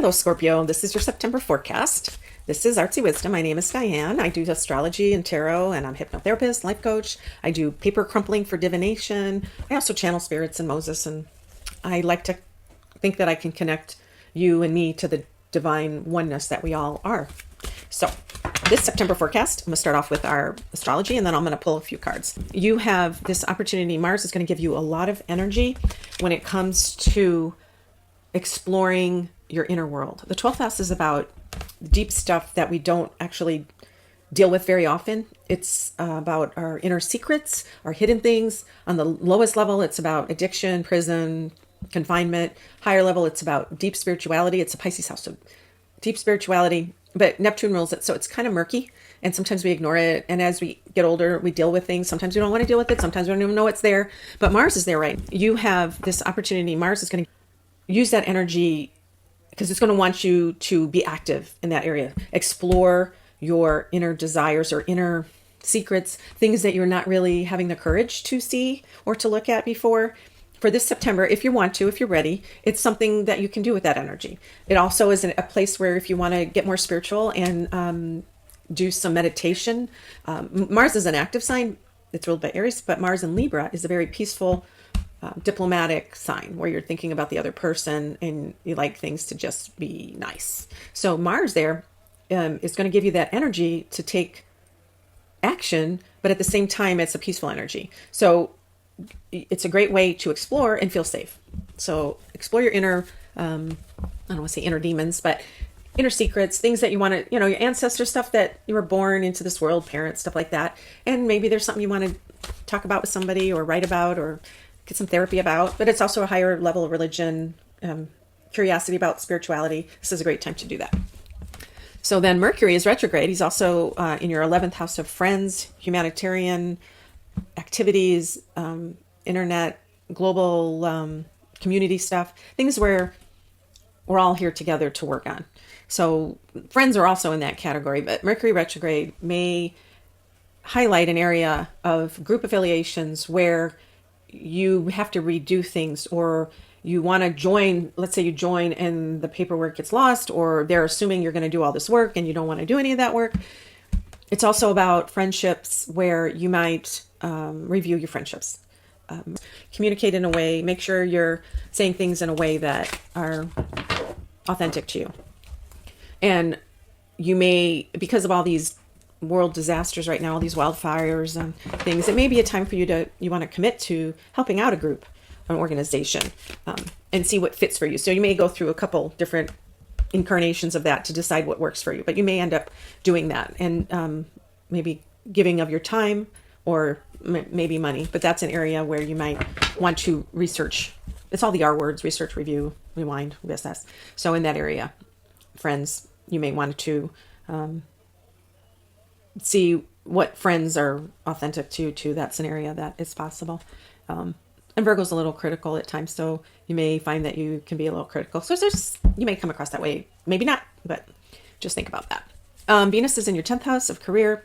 Hello, Scorpio. This is your September forecast. This is Artsy Wisdom. My name is Diane. I do astrology and tarot, and I'm a hypnotherapist, life coach. I do paper crumpling for divination. I also channel spirits and Moses, and I like to think that I can connect you and me to the divine oneness that we all are. So this September forecast, I'm going to start off with our astrology, and then I'm going to pull a few cards. You have this opportunity. Mars is going to give you a lot of energy when it comes to exploring your inner world. The 12th house is about deep stuff that we don't actually deal with very often. It's about our inner secrets, our hidden things. On the lowest level, it's about addiction, prison, confinement. Higher level, it's about deep spirituality. It's a Pisces house, so deep spirituality. But Neptune rules it, so it's kind of murky, and sometimes we ignore it. And as we get older, we deal with things. Sometimes we don't want to deal with it. Sometimes we don't even know it's there. But Mars is there, right? You have this opportunity. Mars is going to use that energy because it's going to want you to be active in that area. Explore your inner desires or inner secrets, things that you're not really having the courage to see or to look at before. For this September, if you want to, if you're ready, it's something that you can do with that energy. It also is a place where if you want to get more spiritual and do some meditation. Mars is an active sign. It's ruled by Aries, but Mars in Libra is a very peaceful, diplomatic sign where you're thinking about the other person and you like things to just be nice. So Mars there is going to give you that energy to take action, but at the same time, it's a peaceful energy. So it's a great way to explore and feel safe. So explore your inner, I don't want to say inner demons, but inner secrets, things that you want to, your ancestor stuff that you were born into this world, parents, stuff like that. And maybe there's something you want to talk about with somebody or write about or get some therapy about, but it's also a higher level of religion, curiosity about spirituality. This is a great time to do that. So then Mercury is retrograde. He's also in your 11th house of friends, humanitarian activities, internet, global community stuff, things where we're all here together to work on. So friends are also in that category, but Mercury retrograde may highlight an area of group affiliations where you have to redo things, or you want to join. Let's say you join and the paperwork gets lost, or they're assuming you're going to do all this work and you don't want to do any of that work. It's also about friendships where you might review your friendships, communicate in a way, make sure you're saying things in a way that are authentic to you. And you may, because of all these world disasters right now, all these wildfires and things, it may be a time for you want to commit to helping out a group, an organization, and see what fits for you. So you may go through a couple different incarnations of that to decide what works for you, but you may end up doing that and maybe giving of your time or maybe money, but that's an area where you might want to research. It's all the R words: research, review, rewind, reassess. So in that area, friends, you may want to see what friends are authentic to you too. That's an area that is possible. And Virgo's a little critical at times, so you may find that you can be a little critical. So you may come across that way, maybe not, but just think about that. Venus is in your 10th house of career.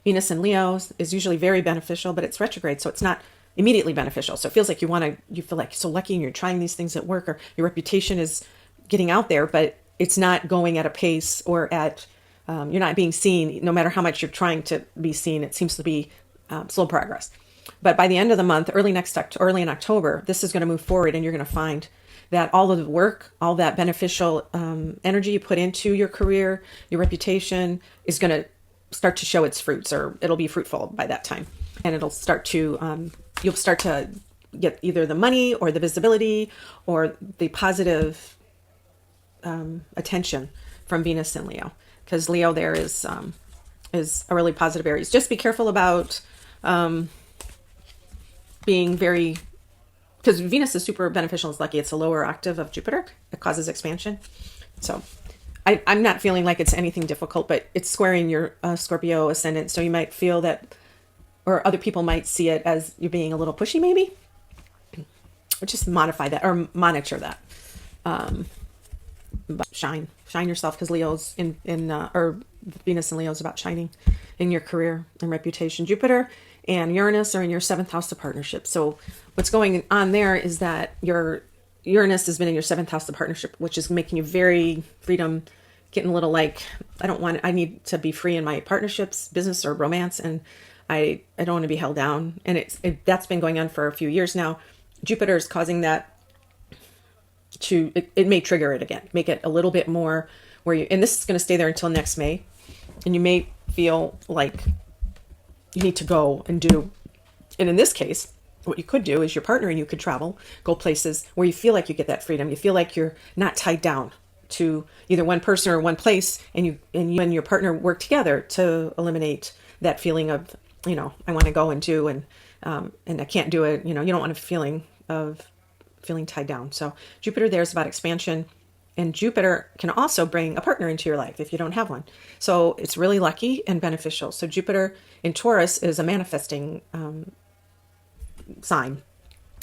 Venus in Leo is usually very beneficial, but it's retrograde, so it's not immediately beneficial. So it feels like you feel like you're so lucky and you're trying these things at work, or your reputation is getting out there, but it's not going at a pace or at you're not being seen. No matter how much you're trying to be seen, it seems to be slow progress. But by the end of the month, early in October, this is going to move forward, and you're going to find that all of the work, all that beneficial energy you put into your career, your reputation is going to start to show its fruits, or it'll be fruitful by that time. And it'll start to, you'll start to get either the money or the visibility or the positive attention from Venus and Leo. Because Leo there is a really positive Aries. Just be careful about being very, because Venus is super beneficial. It's lucky. It's a lower octave of Jupiter. It causes expansion. So I'm not feeling like it's anything difficult, but it's squaring your Scorpio ascendant. So you might feel that, or other people might see it as you're being a little pushy maybe. Or just modify that or monitor that. But shine yourself, because Leo's or Venus and Leo is about shining in your career and reputation. Jupiter and Uranus are in your 7th house of partnership. So what's going on there is that you're Uranus has been in your seventh house of partnership, which is making you very freedom, getting a little like, I need to be free in my partnerships, business or romance. And I don't want to be held down. And that's been going on for a few years now. Jupiter is causing that it may trigger it again, make it a little bit more and this is going to stay there until next May. And you may feel like you need to go and do. And in this case, what you could do is your partner and you could travel, go places where you feel like you get that freedom. You feel like you're not tied down to either one person or one place, and you and your partner work together to eliminate that feeling of, I want to go and do, and I can't do it. You don't want a feeling of feeling tied down. So Jupiter there is about expansion, and Jupiter can also bring a partner into your life if you don't have one. So it's really lucky and beneficial. So Jupiter in Taurus is a manifesting sign.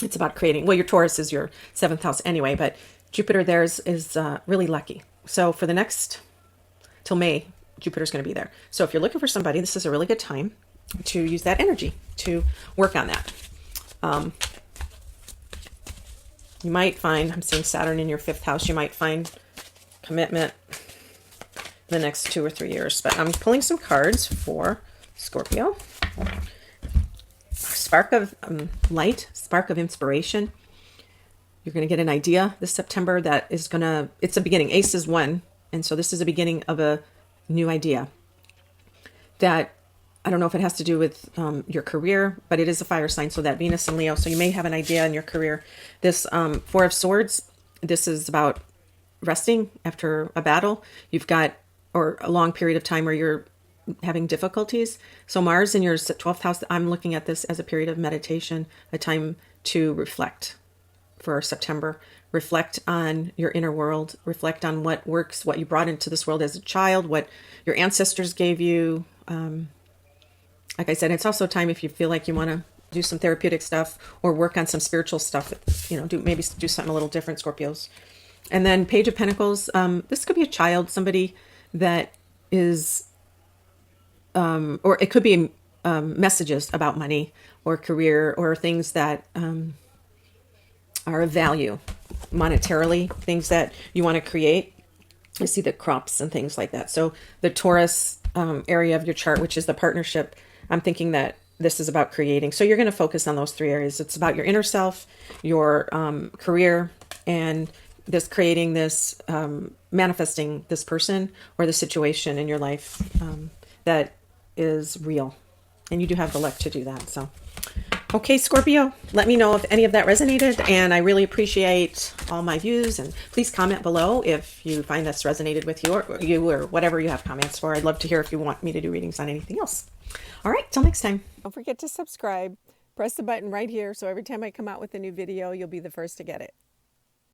It's about creating. Well, your Taurus is your seventh house anyway, but Jupiter there is really lucky. So for the next till May, Jupiter's going to be there. So if you're looking for somebody, this is a really good time to use that energy to work on that. You might find, I'm seeing Saturn in your fifth house, you might find commitment the next 2 or 3 years. But I'm pulling some cards for Scorpio. Spark of light, spark of inspiration. You're going to get an idea this September that is going to, it's a beginning. Ace is 1. And so this is a beginning of a new idea that, I don't know if it has to do with your career, but it is a fire sign. So that Venus and Leo. So you may have an idea in your career. This Four of Swords, this is about resting after a battle. You've got, or a long period of time where you're having difficulties. So Mars in your 12th house, I'm looking at this as a period of meditation, a time to reflect for September. Reflect on your inner world, reflect on what works, what you brought into this world as a child, what your ancestors gave you. Like I said, it's also time if you feel like you want to do some therapeutic stuff or work on some spiritual stuff, maybe do something a little different, Scorpios. And then Page of Pentacles, this could be a child, somebody that is, or it could be messages about money or career or things that are of value monetarily, things that you want to create. I see the crops and things like that. So the Taurus area of your chart, which is the partnership, I'm thinking that this is about creating. So you're going to focus on those 3 areas. It's about your inner self, your career, and this creating this, manifesting this person or the situation in your life that is real. And you do have the luck to do that. So, okay, Scorpio, let me know if any of that resonated. And I really appreciate all my views. And please comment below if you find this resonated with you or whatever you have comments for. I'd love to hear if you want me to do readings on anything else. All right, till next time. Don't forget to subscribe. Press the button right here so every time I come out with a new video, you'll be the first to get it.